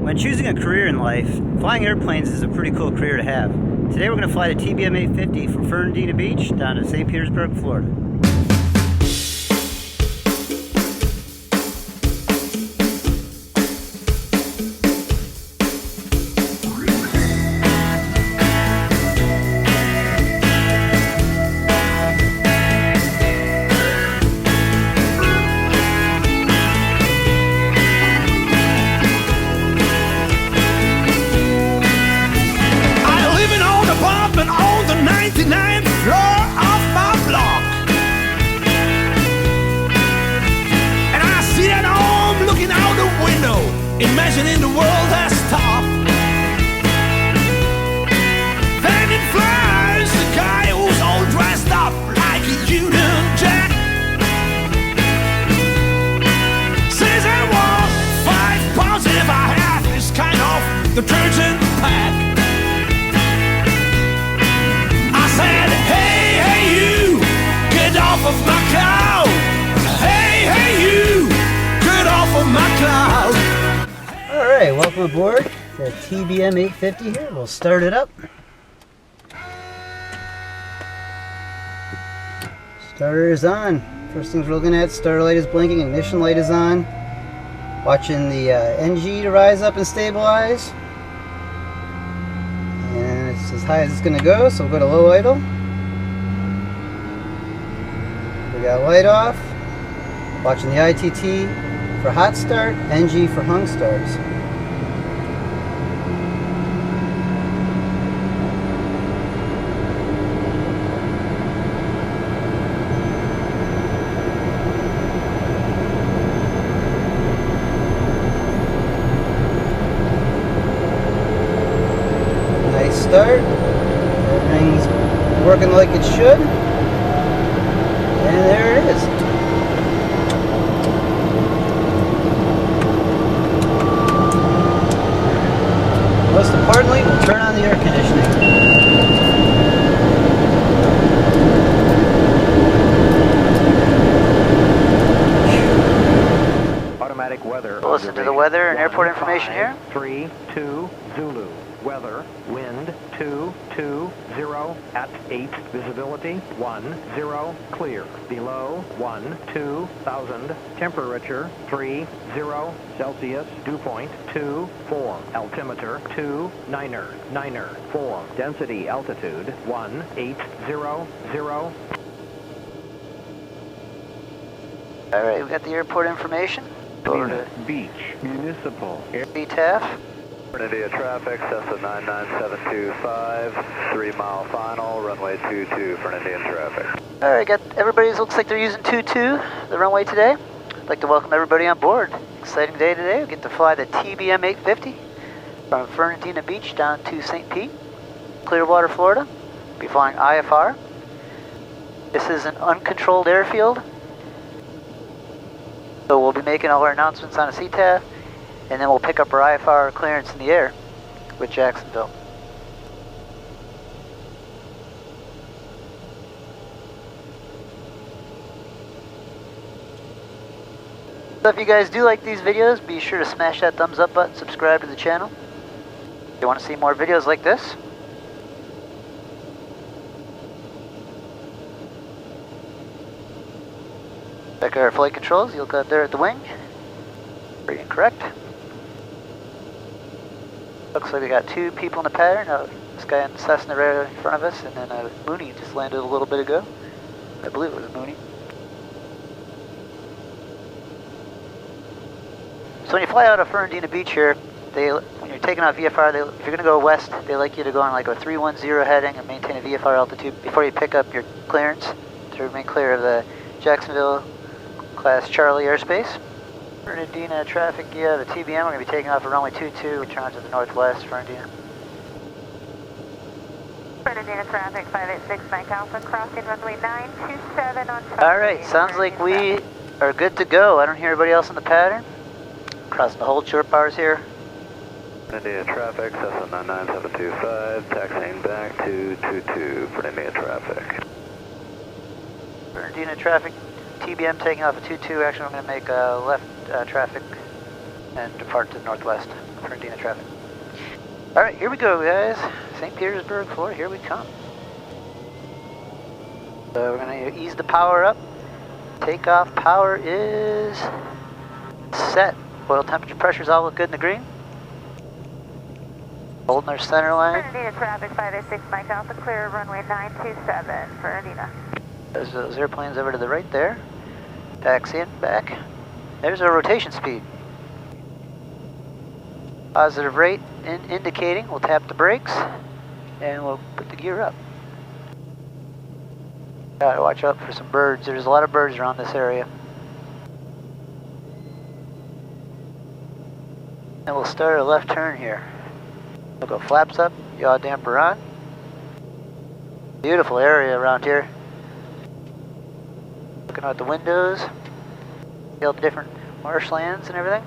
When choosing a career in life, flying airplanes is a pretty cool career to have. Today we're going to fly the TBM850 from Fernandina Beach down to St. Petersburg, Florida. Imagining the world as top. Then it flies the guy who's all dressed up like a Union Jack. Says I want 5 pounds if I have this kind of detergent pack. I said, hey, hey you, get off of my cloud. Hey, hey you, get off of my cloud. Alright, welcome aboard the TBM850 here. We'll start it up. Starter is on. First things we're looking at, starter light is blinking, ignition light is on. Watching the NG to rise up and stabilize. And it's as high as it's going to go, so we'll go to low idle. We got light off. Watching the ITT for hot start, NG for hung starts. Nice start. Everything's working like it should. And there it is. Most importantly, we'll turn on the air conditioning. Automatic weather. We'll listen to the weather and airport information here. 3-2 Zulu. Weather, wind 220 at 8, visibility 10, clear. Below 12,000, temperature 30 Celsius, dew point 24, altimeter 29er, 4, density altitude 1800. Alright, we got the airport information. Banyan Beach, Municipal Air. BTAF. Fernandina traffic, Cessna 99725, 3 mile final, runway 22, Fernandina traffic. Alright, got everybody, looks like they're using 22, the runway today. I'd like to welcome everybody on board. Exciting day today. We get to fly the TBM850 from Fernandina Beach down to St. Pete, Clearwater, Florida. We'll be flying IFR. This is an uncontrolled airfield, so we'll be making all our announcements on a CTAF. And then we'll pick up our IFR clearance in the air with Jacksonville. So if you guys do like these videos, be sure to smash that thumbs up button, subscribe to the channel. If you want to see more videos like this. Check our flight controls, you look out there at the wing. Pretty incorrect. Looks like we got 2 people in the pattern. This guy in Cessna right in front of us, and then Mooney just landed a little bit ago. I believe it was Mooney. So when you fly out of Fernandina Beach here, when you're taking off VFR, if you're going to go west, they like you to go on like a 310 heading and maintain a VFR altitude before you pick up your clearance to remain clear of the Jacksonville class Charlie airspace. Fernandina traffic, yeah, the TBM, we're going to be taking off at runway 22, return on to the northwest, Fernandina. Fernandina traffic, 586 Mike Alpha, crossing runway 927 on top. Alright, sounds like we are good to go. I don't hear anybody else in the pattern. Crossing the whole short bars here. Fernandina traffic, Cessna 99725, taxiing back to 22, Fernandina traffic. Fernandina traffic, TBM taking off at 22. Actually, I'm going to make left traffic and depart to the northwest for Indiana traffic. All right, here we go, guys. St. Petersburg, Florida, here we come. So we're gonna ease the power up. Takeoff power is set. Oil temperature pressures all look good in the green. Holding our center line. Indiana traffic 586 Mike Alpha, clear runway 927 for Indiana. There's those airplanes over to the right there. Taxiing back. There's our rotation speed. Positive rate indicating. We'll tap the brakes and we'll put the gear up. Gotta watch out for some birds. There's a lot of birds around this area. And we'll start a left turn here. We'll go flaps up, yaw damper on. Beautiful area around here. Looking out the windows. See all the different marshlands and everything.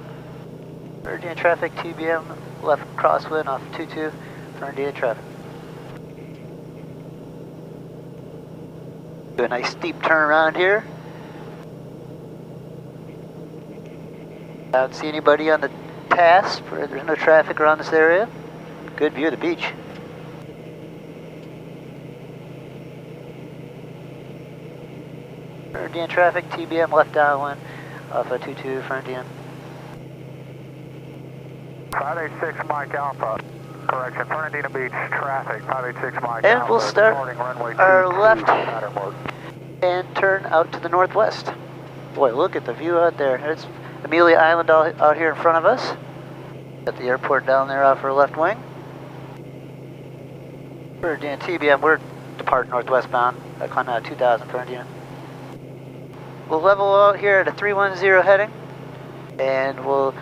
For Indiana traffic, TBM left crosswind off 22 for Indiana traffic. Do a nice steep turn around here. I don't see anybody on the pass. There's no traffic around this area. Good view of the beach. For Indiana traffic, TBM left downwind off of 22 for Indiana. 586 Mike Alpha. Correction, Fernandina Beach traffic, 586 Mike And Alpha. we'll start our left and turn out to the northwest. Boy, look at the view out there. There's Amelia Island out here in front of us. Got the airport down there off our left wing. For Indiana TBM, we're depart northwest bound. Climb out 2000 for Indiana. We'll level out here at a 310 heading, and we'll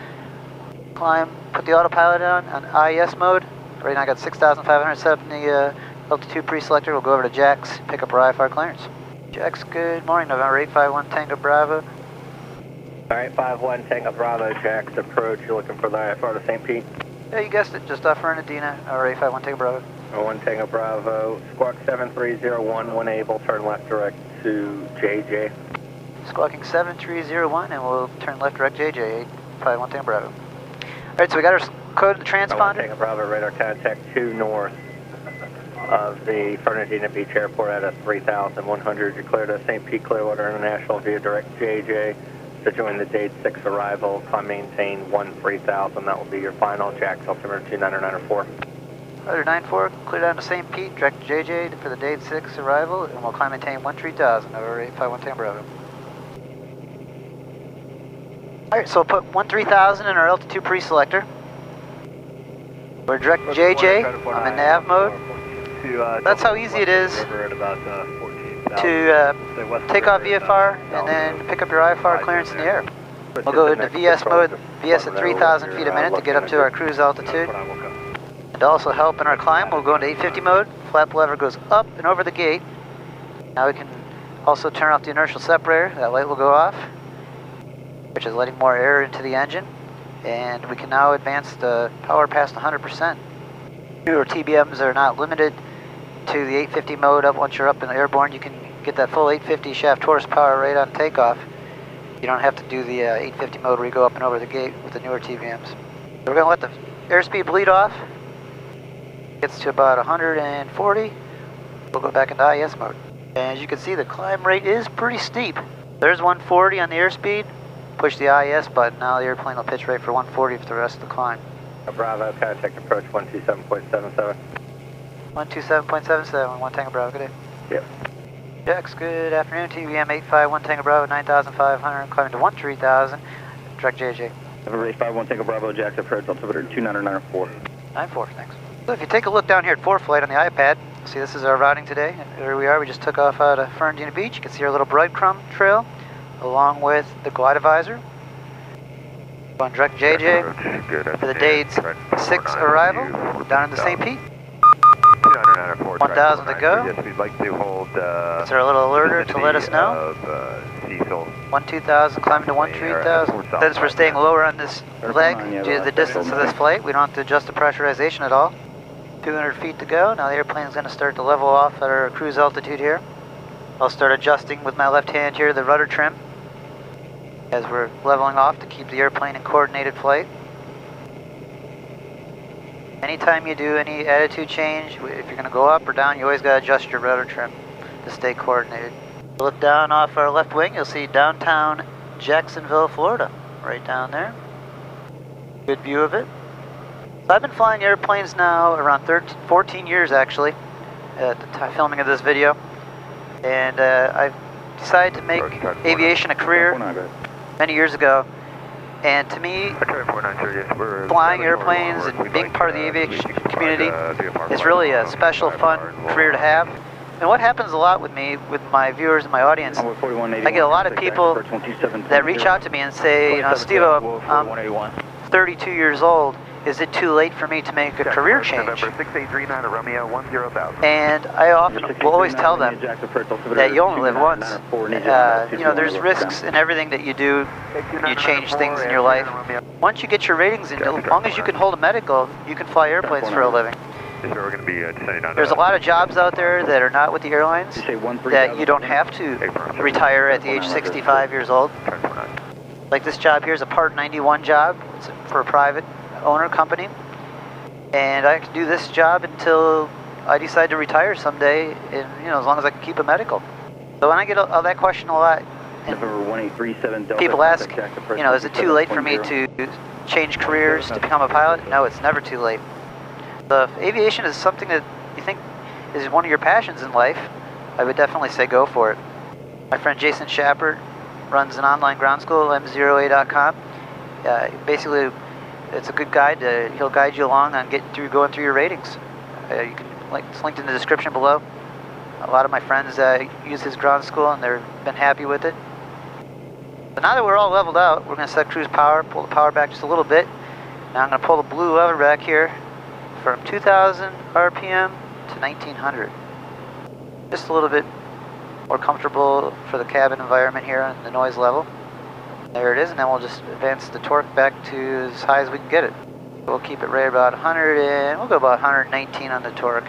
climb, put the autopilot on IES mode. Right now I got 6,500 set up in the altitude pre-selector. We'll go over to Jack's, pick up our IFR clearance. Jack's, good morning, November 851 Tango Bravo. Alright, 51 Tango Bravo, Jack's approach. You're looking for the IFR to St. Pete? Yeah, you guessed it, just off Fernandina, or 851 Tango Bravo. 1 Tango Bravo, squawk 7301, when able, turn left direct to JJ. Squawking 7301, and we'll turn left direct JJ, 851 Tango Bravo. Alright, so we got our code of the transponder. Tango Bravo, radar contact 2 north of the Fernandina Beach Airport at a 3,100. You're clear to St. Pete Clearwater International via direct JJ to join the date 6 arrival. Climb maintain 13,000. That will be your final. Jack's altimeter 2994. Other 94, clear down to St. Pete, direct to JJ for the date 6 arrival, and we'll climb maintain 13,000 over 851 Tango Bravo. Alright, so we'll put 13,000 in our altitude pre-selector. We're direct JJ, I'm in nav mode. That's how easy it is to take off VFR and then pick up your IFR clearance in the air. We'll go into VS mode, VS at 3,000 feet a minute to get up to our cruise altitude. And to also help in our climb, we'll go into 850 mode. Flap lever goes up and over the gate. Now we can also turn off the inertial separator. That light will go off, which is letting more air into the engine. And we can now advance the power past 100%. Newer TBMs are not limited to the 850 mode. Once you're up in the airborne, you can get that full 850 shaft horsepower right on takeoff. You don't have to do the 850 mode where you go up and over the gate with the newer TBMs. So we're going to let the airspeed bleed off. Gets to about 140. We'll go back into IS mode. And as you can see, the climb rate is pretty steep. There's 140 on the airspeed. Push the IS button, now the airplane will pitch right for 140 for the rest of the climb. Bravo, contact approach 127.77. 127.77, 1 Tango Bravo, good day. Yep. Jax, good afternoon, TBM851 Tango Bravo, 9,500, climbing to 13,000, direct JJ. November 851 Tango Bravo, Jax approach, altimeter 2994. 94, thanks. So if you take a look down here at ForeFlight on the iPad, see this is our routing today, and here we are, we just took off out of Fernandina Beach. You can see our little breadcrumb trail, along with the glide advisor. Going direct JJ for the date's 6 arrival, down into St. Pete. 1,000 to go. Yes, we'd like to hold. Is there a little alerter to let us know? 12,000, climbing to 13,000. Since we're staying lower on this leg due to the distance of this flight, we don't have to adjust the pressurization at all. 200 feet to go. Now the airplane's going to start to level off at our cruise altitude here. I'll start adjusting with my left hand here the rudder trim. as we're leveling off to keep the airplane in coordinated flight. Anytime you do any attitude change, if you're going to go up or down, you always got to adjust your rudder trim to stay coordinated. Look down off our left wing, you'll see downtown Jacksonville, Florida, right down there. Good view of it. So I've been flying airplanes now around 14 years actually, at the time filming of this video. And I've decided to make aviation a career many years ago. And to me, flying airplanes and being part of the aviation community is really a special, fun career to have. And what happens a lot with me, with my viewers and my audience, I get a lot of people that reach out to me and say, you know, Steve-O, I'm 32 years old. Is it too late for me to make a career change? And I often will always tell them that you only live once. You know, there's risks in everything that you do. You change things in your life. Once you get your ratings in, as long as you can hold a medical, you can fly airplanes for a living. There's a lot of jobs out there that are not with the airlines that you don't have to retire at the age 65 years old. Like this job here is a Part 91 job. It's for a private owner company, and I can do this job until I decide to retire someday, and you know, as long as I can keep a medical. So when I get that question a lot, and people ask, you know, is it too late for me to change careers to become a pilot? No, it's never too late. So if aviation is something that you think is one of your passions in life, I would definitely say go for it. My friend Jason Shepard runs an online ground school, m0a.com. Basically, it's a good guide. He'll guide you along on going through your ratings. You can it's linked in the description below. A lot of my friends use his ground school and they've been happy with it. But now that we're all leveled out, we're going to set cruise power, pull the power back just a little bit. Now I'm going to pull the blue lever back here from 2,000 RPM to 1,900. Just a little bit more comfortable for the cabin environment here and the noise level. There it is, and then we'll just advance the torque back to as high as we can get it. We'll keep it right about 100, and we'll go about 119 on the torque.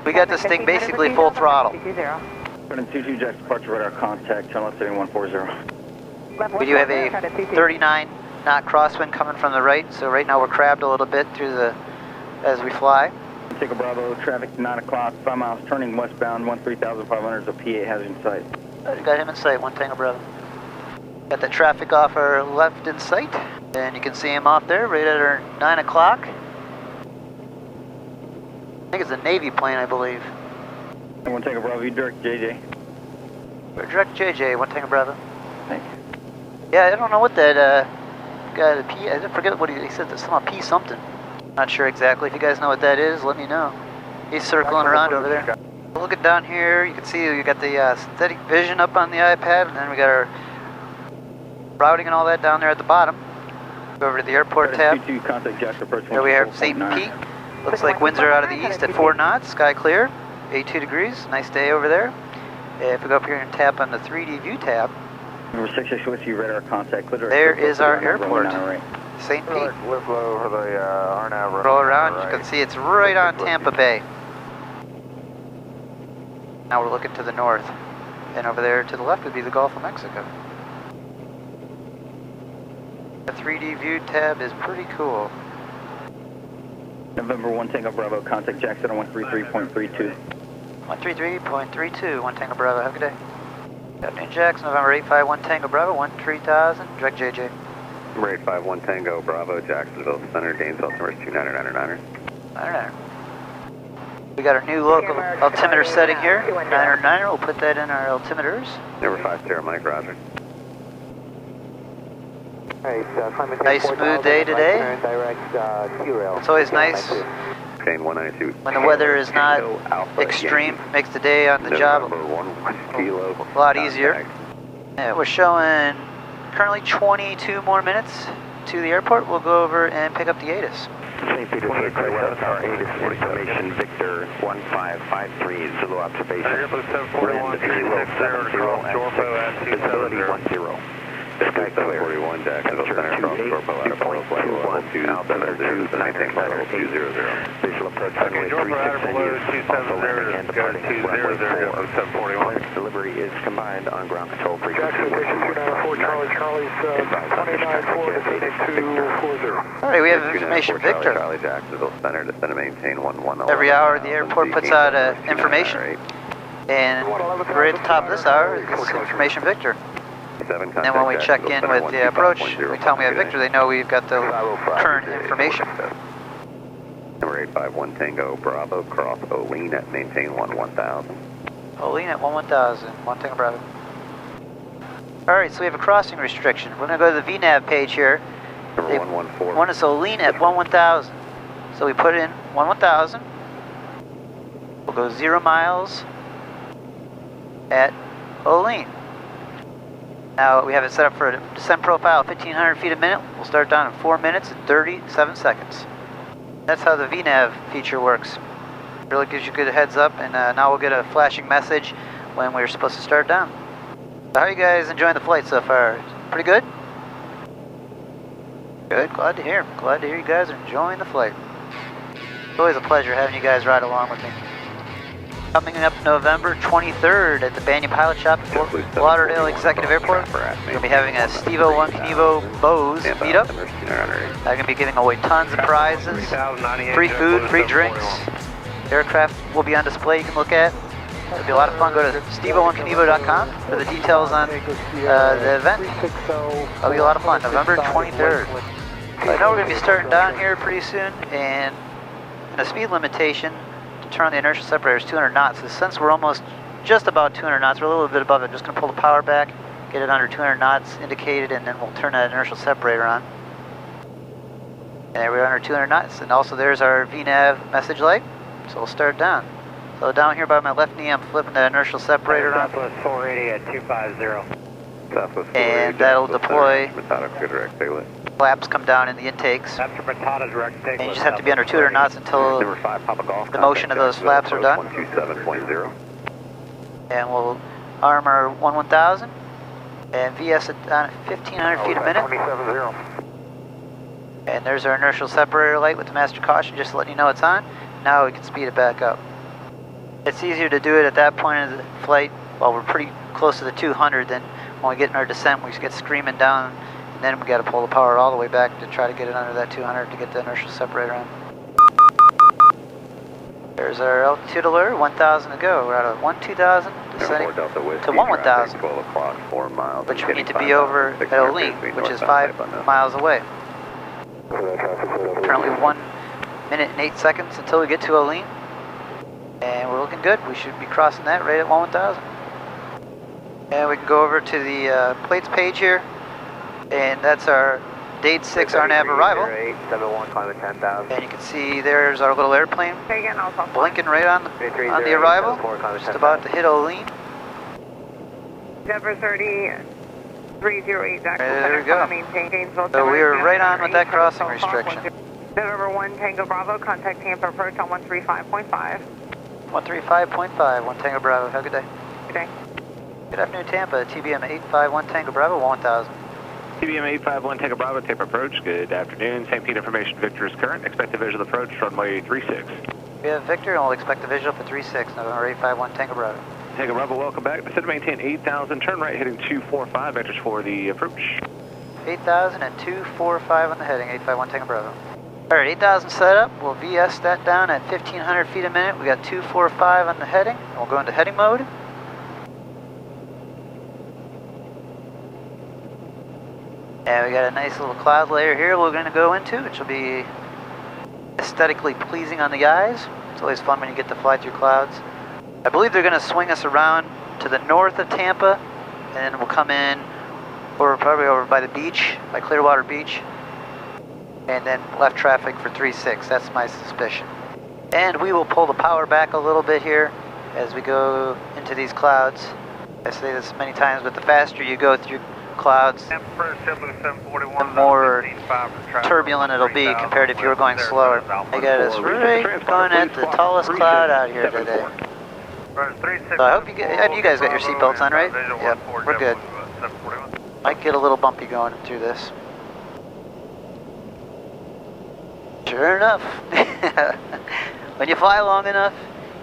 We got this thing basically full throttle. 22 Jack departure radar contact, channel 7140. We do have a 39 knot crosswind coming from the right, so right now we're crabbed a little bit through as we fly. Take a Bravo, traffic 9 o'clock, 5 miles, turning westbound, 13,500 is a P8 has in sight. Got him in sight, 1 Tango Bravo. Got the traffic off our left in sight, and you can see him off there right at our 9 o'clock. I think it's a Navy plane, I believe. 1 Tango Bravo, you direct JJ. Direct JJ, 1 Tango Bravo. Thank you. Yeah, I don't know what that guy, I forget what he said, something P something. Not sure exactly. If you guys know what that is, let me know. He's circling around over there. Looking down here, you can see you got the synthetic vision up on the iPad, and then we got our routing and all that down there at the bottom. Go over to the airport tab. There we have St. Pete. Looks like winds are out of the east at 4 knots, sky clear, 82 degrees, nice day over there. If we go up here and tap on the 3D view tab, Number 66 with you, radar contact. There is our airport, St. Pete. Roll around, you can see it's right on Tampa Bay. Now we're looking to the north, and over there to the left would be the Gulf of Mexico. The 3D view tab is pretty cool. November 1 Tango Bravo, contact Jackson on 133.32. 133.32, 1 Tango Bravo, have a good day. Captain Jackson, November 851 Tango Bravo, 13,000, direct JJ. Number 851 Tango Bravo, Jacksonville Center, Gainesville, number 2999er. 99er. We got our new local altimeter setting here, 909er, we'll put that in our altimeters. Number 50 Mike, roger. Nice smooth day today. It's always nice when the weather is not extreme. Makes the day on the job a lot easier. Yeah, we're showing currently 22 more minutes to the airport. We'll go over and pick up the ATIS. St. Petersburg, our ATIS information, Victor 1553, Zulu observation. Wind 070 and visibility 10. Sky clear. 41, Jacksonville Center, cross Corpo out of Port Flight level 270, maintain level 200. Visual approach runway 36 and use. Also landing and departing runway 4. Delivery is combined on ground control frequency. Jackson Station 294, Charlie's 29-4, Alright, we have information, Victor. Charlie, Jacksonville Center, descend and maintain 11. Every hour the airport puts out information, and right at the top of this hour is information, Victor. And then when we check in with the approach, we tell them we have Victor, they know we've got the current information. Number 851 Tango Bravo, cross Olean at maintain 1000. Olean at 1000, 1 Tango Bravo. Alright, so we have a crossing restriction. We're going to go to the VNAV page here. Number 114. Want us Olean at 1000. So we put in 1000. We'll go 0 miles at Olean. Now we have it set up for a descent profile of 1500 feet a minute. We'll start down in 4 minutes and 37 seconds. That's how the VNAV feature works. It really gives you a good heads up, and now we'll get a flashing message when we're supposed to start down. So how are you guys enjoying the flight so far? Pretty good? Good, glad to hear. Glad to hear you guys are enjoying the flight. It's always a pleasure having you guys ride along with me. Coming up November 23rd at the Banyan Pilot Shop at Fort Lauderdale Executive Airport. We're going to be having a Stevo 1 Knievo Bose meetup. I'm going to be giving away tons of prizes, free food, free drinks. Aircraft will be on display you can look at. It'll be a lot of fun. Go to stevo1knievo.com for the details on the event. It'll be a lot of fun, November 23rd. So I know we're going to be starting down here pretty soon, and the speed limitation to turn on the inertial separator is 200 knots. So since we're almost just about 200 knots, we're a little bit above it. Just going to pull the power back, get it under 200 knots indicated, and then we'll turn that inertial separator on. And there we're under 200 knots, and also there's our VNAV message light. So we'll start down. So down here by my left knee, I'm flipping the inertial separator on. Southwest 480 at 250. Southwest 480, And that'll deploy. Flaps come down in the intakes. After Matata direct And you just have to be under 200 knots until the motion of those flaps are done. 127.0. And we'll arm our 1000 and VS it down at 1500 feet a minute. 27-0. And there's our inertial separator light with the master caution, just letting you know it's on. Now we can speed it back up. It's easier to do it at that point of the flight while we're pretty close to the 200 than when we get in our descent. We just get screaming down, and then we got to pull the power all the way back to try to get it under that 200 to get the inertial separator on. There's our altitude alert, 1000 to go. We're at 12,000, descending to 11,000, 12 o'clock, 4 miles. which we need to be over at Olean, which is 5 miles away. Currently 1 minute and 8 seconds until we get to Olean. And we're looking good. We should be crossing that right at 1000. And we can go over to the plates page here. And that's our Date 6 RNAV arrival. 871, climb at 10,000. And you can see there's our little airplane blinking right on the arrival. Just about to hit Olean. Denver 30, 308, There we go. So we are right on with that crossing restriction. November 1 Tango Bravo, contact Tampa approach on 135.5. 135.5, 1 Tango Bravo. Have a good day. Good day. Good afternoon, Tampa. TBM851 Tango Bravo, 1000. TBM851 Tango Bravo, tape approach. Good afternoon. Same peak information. Victor is current. Expect a visual approach, runway 36. We have Victor, and we'll expect a visual for 36, November 851 Tango Bravo. Tango Bravo, welcome back. Descend to maintain 8,000. Turn right, heading 245. Vectors for the approach. 8,000 and 245 on the heading, 851 Tango Bravo. Alright, 8,000 set up. We'll VS that down at 1,500 feet a minute. We got 245 on the heading, and we'll go into heading mode. And we got a nice little cloud layer here we're going to go into, which will be aesthetically pleasing on the eyes. It's always fun when you get to fly through clouds. I believe they're going to swing us around to the north of Tampa, and then we'll come in, or probably over by the beach, by Clearwater Beach, and then left traffic for 36. That's my suspicion. And we will pull the power back a little bit here as we go into these clouds. I say this many times, but the faster you go through clouds, the more turbulent it'll be compared if you were going slower. I got us right going at the tallest cloud out here today. So I hope you guys got your seatbelts on, right? Yep, we're good. Might get a little bumpy going through this. Sure enough, when you fly long enough,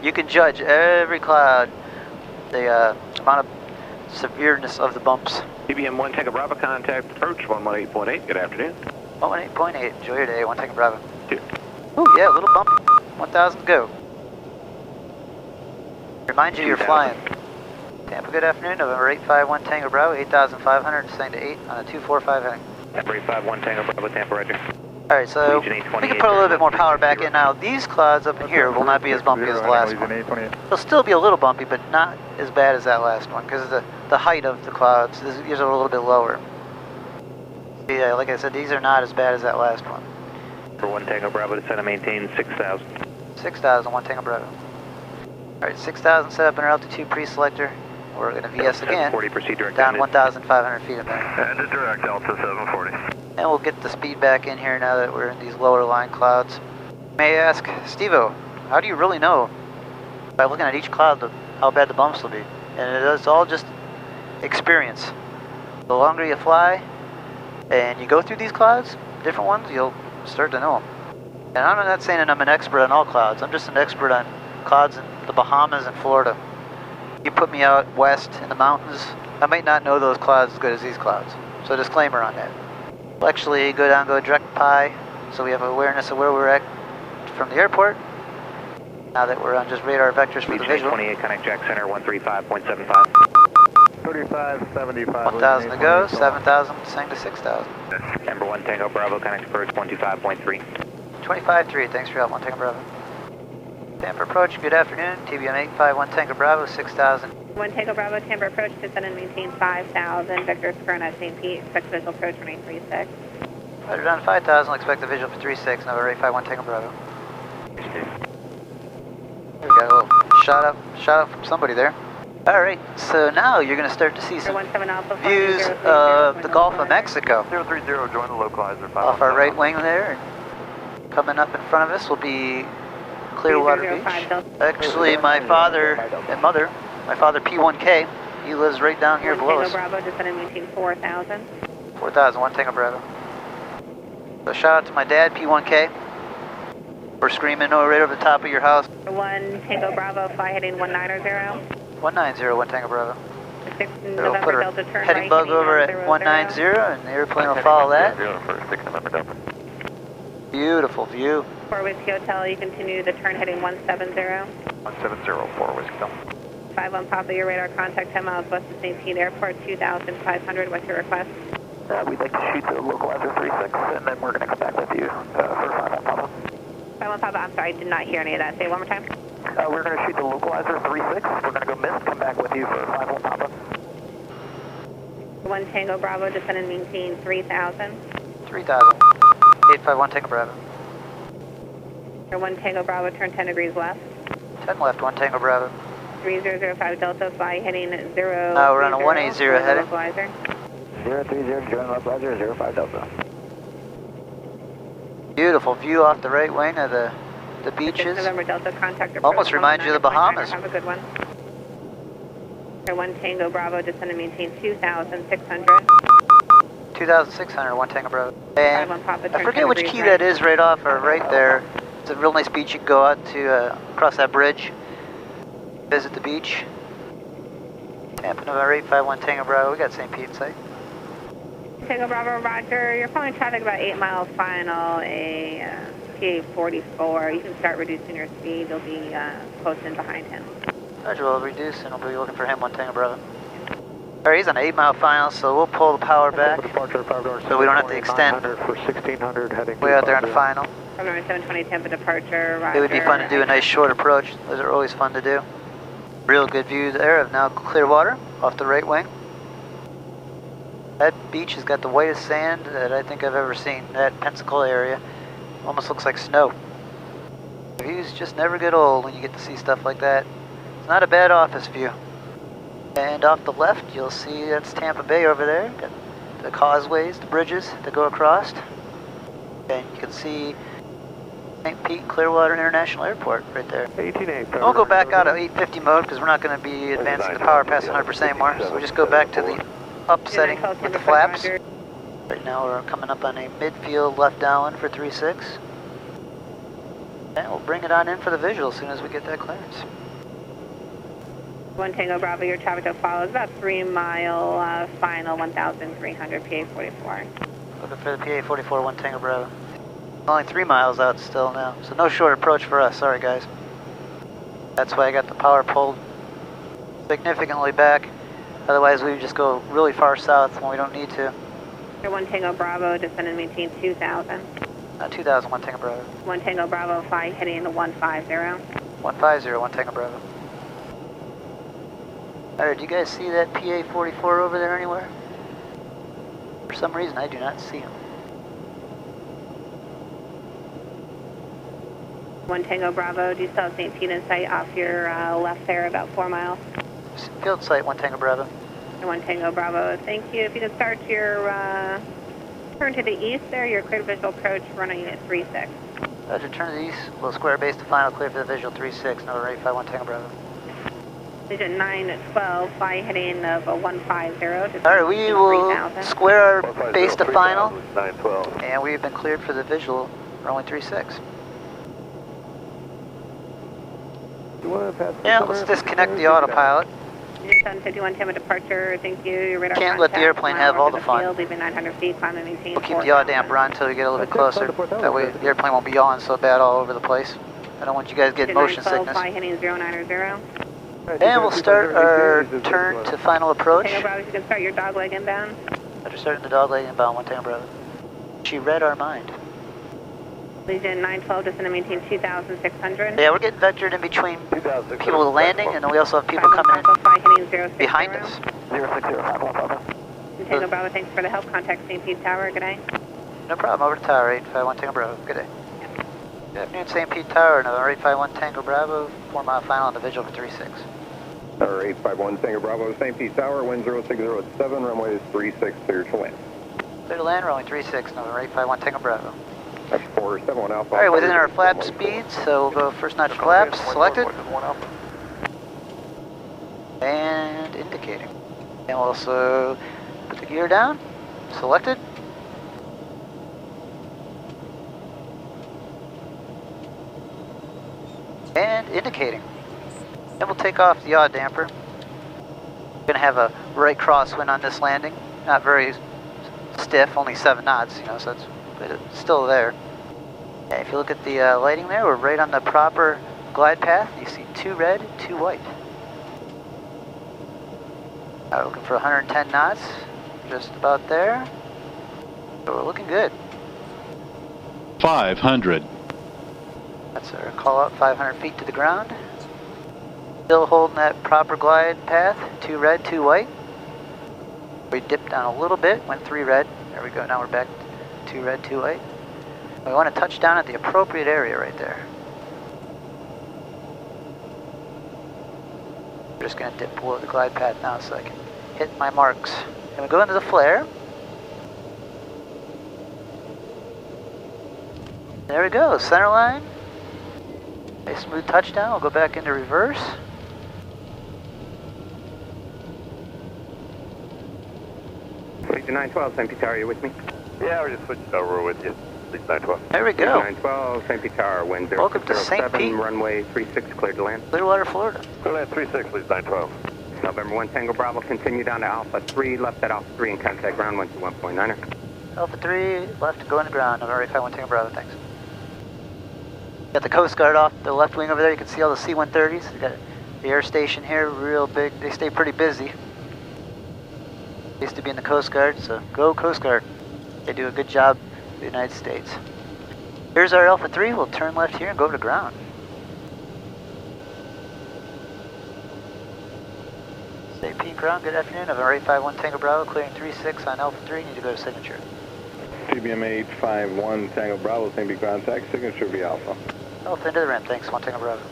you can judge every cloud, the amount of severeness of the bumps. TBM1 Tango Bravo, contact approach 118.8. Good afternoon. 118.8. Enjoy your day. 1 Tango Bravo. 2. Ooh, yeah, a little bumpy. 1,000 to go. Remind you you're flying. Tampa, good afternoon. November 851 Tango Bravo, 8,500, descending to 8 on a 245 heading. November 851 Tango Bravo, Tampa, roger. Alright, so we can put a little bit more power back in now. These clouds up in here will not be as bumpy as the last one. They'll still be a little bumpy, but not as bad as that last one, because of the height of the clouds. These are a little bit lower. Yeah, like I said, these are not as bad as that last one. For 1 Tango Bravo, descend and maintain 6,000. 6,000, 1 Tango Bravo. Alright, 6,000 set up in our altitude pre-selector. We're going to VS again, 740, proceed direct down 1,500 feet a minute. And to direct, Delta 740. And we'll get the speed back in here now that we're in these lower line clouds. May I ask, Steve-O, how do you really know by looking at each cloud how bad the bumps will be? And it's all just experience. The longer you fly and you go through these clouds, different ones, you'll start to know them. And I'm not saying that I'm an expert on all clouds. I'm just an expert on clouds in the Bahamas and Florida. You put me out west in the mountains, I might not know those clouds as good as these clouds. So disclaimer on that. We'll actually go down, go direct pi, so we have awareness of where we're at from the airport. Now that we're on just radar vectors for the visual. 28, connect Jack Center, 135.75. 3575. 1,000 to go, 7,000, descending to 6,000. Number 1 Tango Bravo, connect approach 125.3. 25.3, thanks for your help, 1 Tango Bravo. Tampa approach, good afternoon. TBM851 Tango Bravo, 6,000. 1 Tango Bravo, Tampa approach, descend and maintain 5,000. Vector's current at St. Pete, expect visual approach for 936. Right down 5,000, expect the visual for 36, November 851 Tango Bravo. There we go, shot up from somebody there. Alright, so now you're going to start to see some views of the Gulf of Mexico. 030, join the localizer. Off our right wing there, and coming up in front of us will be Clearwater Beach. Actually, my father and mother, my father P1K, he lives right down here below us. Bravo, descend and maintain 4,000. 4,000, 1 Tango Bravo. So shout out to my dad, P1K. We're screaming right over the top of your house. 1 Tango Bravo, fly heading 190. 190, 1 Tango Bravo. 6 So we'll November put our Delta turn heading right, bug over at 190. 190, and the airplane will follow that. 6 November Delta. Beautiful view. 4 Whiskey Hotel, you continue the turn heading 170. 170, 4 Whiskey Hotel. 51 Papa, your radar contact 10 miles west of St. Pete Airport, 2,500. What's your request? We'd like to shoot the localizer 36, and then we're going to come back with you for 51 Papa. 51 Papa, I'm sorry, I did not hear any of that. Say it one more time. We're going to shoot the localizer 36. We're going to go miss, come back with you for 51 Papa. 1 Tango Bravo, descend and maintain 3,000. 3,000. 851 Tango Bravo. 1 Tango Bravo, turn 10 degrees left. 10 left, 1 Tango Bravo. 3005 Delta, fly heading 0. Now we're on a 180 heading. Localizer. 030, join localizer 05 Delta. Beautiful view off the right wing of the beaches. November Delta, contact approach. Almost reminds you of the Bahamas. Have a good one. 1 Tango Bravo, descend and maintain 2,600. 2,600, 1 Tango Bravo. And 51 Papa, I turn forget 10 which degrees key right. that is right off or right there. It's a real nice beach. You can go out to across that bridge, visit the beach. Tampa, November 851 Tango Bravo. We got St. Pete in sight. Tango Bravo, roger. You're following traffic about 8 miles final, a PA44. You can start reducing your speed. You'll be close in behind him. Roger, we'll reduce and we'll be looking for him, 1 Tango Bravo. Alright, he's on an 8-mile final, so we'll pull the power back so we don't have to extend for 1,600 heading. way out there on the final. November 720 Tampa departure, roger. It would be fun to do a nice short approach. Those are always fun to do. Real good view there of now Clearwater off the right wing. That beach has got the whitest sand that I think I've ever seen. That Pensacola area almost looks like snow. The views just never get old when you get to see stuff like that. It's not a bad office view. And off the left, you'll see that's Tampa Bay over there. Got the causeways, the bridges that go across. And you can see St. Pete Clearwater International Airport right there. 188. We'll go back out of 850 mode because we're not going to be advancing the power past 100% anymore. So we'll just go back to the upsetting Call with the 10 flaps. Roger. Right now we're coming up on a midfield left downwind for 3-6. And we'll bring it on in for the visual as soon as we get that clearance. 1 Tango Bravo, your traffic to follow is about 3 mile final 1,300 PA44. Looking for the PA44 1 Tango Bravo. Only 3 miles out still now, so no short approach for us, sorry guys. That's why I got the power pulled significantly back. Otherwise we would just go really far south when we don't need to. 1 Tango Bravo, descend and maintain 2,000. 2000, 1 Tango Bravo. 1 Tango Bravo, fly heading into 150. 150, 1 Tango Bravo. Alright, do you guys see that PA44 over there anywhere? For some reason I do not see him. 1 Tango Bravo, do you still have St. Pete in sight off your left there about 4 miles? Field sight, 1 Tango Bravo. 1 Tango Bravo, thank you. If you can start your turn to the east there, your clear visual approach running at 36. Roger, turn to the east, we'll square base to final, clear for the visual 36, number 851 Tango Bravo. Legion 912, fly heading of 150. Alright, we will square our base to final, 912. and we've been cleared for the visual, runway 36. Yeah, let's disconnect the autopilot. Legion 751, time of departure, thank you. Your radar Can't let the airplane have all the fun. Field, leaving 900 feet, climb and maintain. We'll keep the yaw damper on until we get a little bit closer. That way the airplane won't be yawing so bad all over the place. I don't want you guys getting motion sickness. Fly heading 090. And we'll start our turn to final approach. Tango Bravo, you can start your dogleg inbound. After starting the dogleg inbound, 1 Tango Bravo. She read our mind. Legion 912, descend and maintain 2,600. Yeah, we're getting vectored in between people landing, and then we also have people coming in behind us. 060. Tango Bravo, thanks for the help. Contact St. Pete Tower, good day. No problem, over to Tower 851 Tango Bravo. Good day. Good afternoon, St. Pete Tower, November 851 Tango Bravo, 4 mile final on the visual for 36. Tower 851 Tango Bravo, St. Pete Tower, wind 0607, runway is 36, clear to land. Clear to land, runway 36, November 851 Tango Bravo. That's 471 Alpha. Alright, within our flap speeds, so we'll go first notch flaps, selected. And indicating. And we'll also put the gear down, selected. And indicating. Then we'll take off the yaw damper. We're going to have a right crosswind on this landing. Not very stiff, only 7 knots, you know, so it's still there. And if you look at the lighting there, we're right on the proper glide path. You see 2 red, 2 white. Now we're looking for 110 knots, just about there. So we're looking good. 500. That's our call out, 500 feet to the ground. Still holding that proper glide path, 2 red, 2 white. We dipped down a little bit, went 3 red. There we go, now we're back to 2 red, 2 white. We want to touch down at the appropriate area right there. We're just going to dip below the glide path now so I can hit my marks. And we go into the flare. There we go, center line. Nice smooth touchdown. We'll go back into reverse. Legion 912, St. Pete Tower, are you with me? Yeah, we're just switching over with you. Legion 912. There we go. Legion 912, St. Pete Tower, wind 0607, Welcome to St. Pete. runway 36, cleared to land. Clearwater, Florida. Clear land 36, Legion 912. November 1 Tango Bravo, continue down to Alpha 3, left at Alpha 3 and contact ground 121.9er. Alpha 3, left to go into ground. November 851 Tango Bravo, thanks. Got the Coast Guard off the left wing over there. You can see all the C-130s. We got the air station here, real big. They stay pretty busy. Used to be in the Coast Guard, so go Coast Guard. They do a good job for the United States. Here's our Alpha 3. We'll turn left here and go over to ground. St. Pete ground, good afternoon. November 851 Tango Bravo, clearing 36 on Alpha 3. Need to go to signature. TBM850 Tango Bravo, St. Pete contact, signature V Alpha. Alpha into the ramp, thanks. 1 Tango Bravo.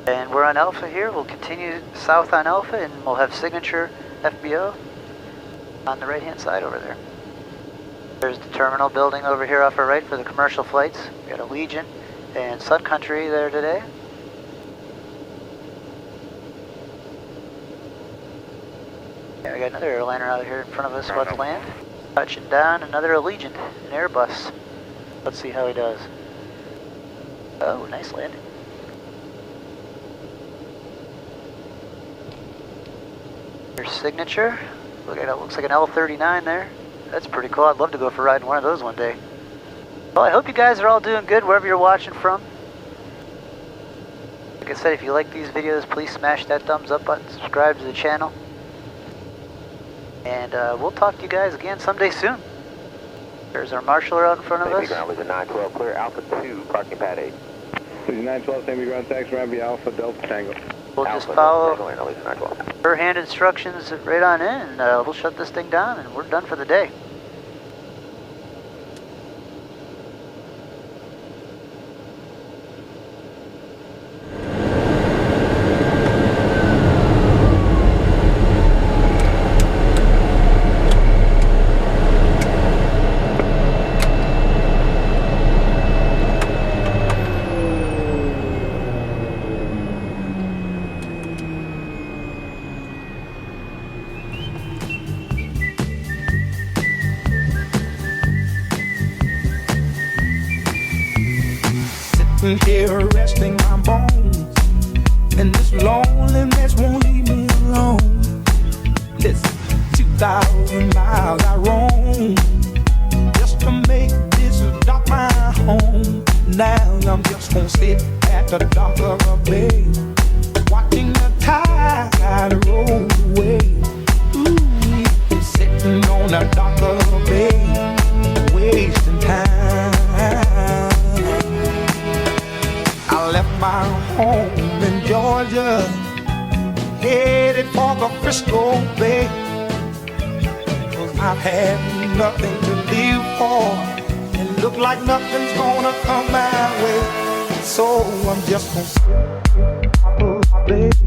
And we're on Alpha here. We'll continue south on Alpha and we'll have signature FBO on the right hand side over there. There's the terminal building over here off our right for the commercial flights. We got a Legion and Sun Country there today. Yeah, we got another airliner out here in front of us about to land. Touching down, another Allegiant, an Airbus. Let's see how he does. Oh, nice landing. Your signature. Look at it, looks like an L39 there. That's pretty cool. I'd love to go for a ride in one of those one day. Well, I hope you guys are all doing good wherever you're watching from. Like I said, if you like these videos, please smash that thumbs up button, subscribe to the channel. And we'll talk to you guys again someday soon. There's our marshaller out in front of us. Ground was a 912, clear Alpha 2, parking pad 8. 912, same ground, taxi ramp, Alpha Delta Tango. We'll just follow her hand instructions right on in, and we'll shut this thing down, and we're done for the day. Here resting my bones, and this loneliness won't leave me alone. This 2,000 miles I roam just to make this dock my home. Now I'm just gonna sit at the dock of a bay, watching the tide roll away. Ooh, sitting on the dock of a bay, wasting time. I left my home in Georgia, headed for the Frisco Bay, 'cause I've had nothing to live for, and look like nothing's gonna come my way. So I'm just gonna sit on the bay.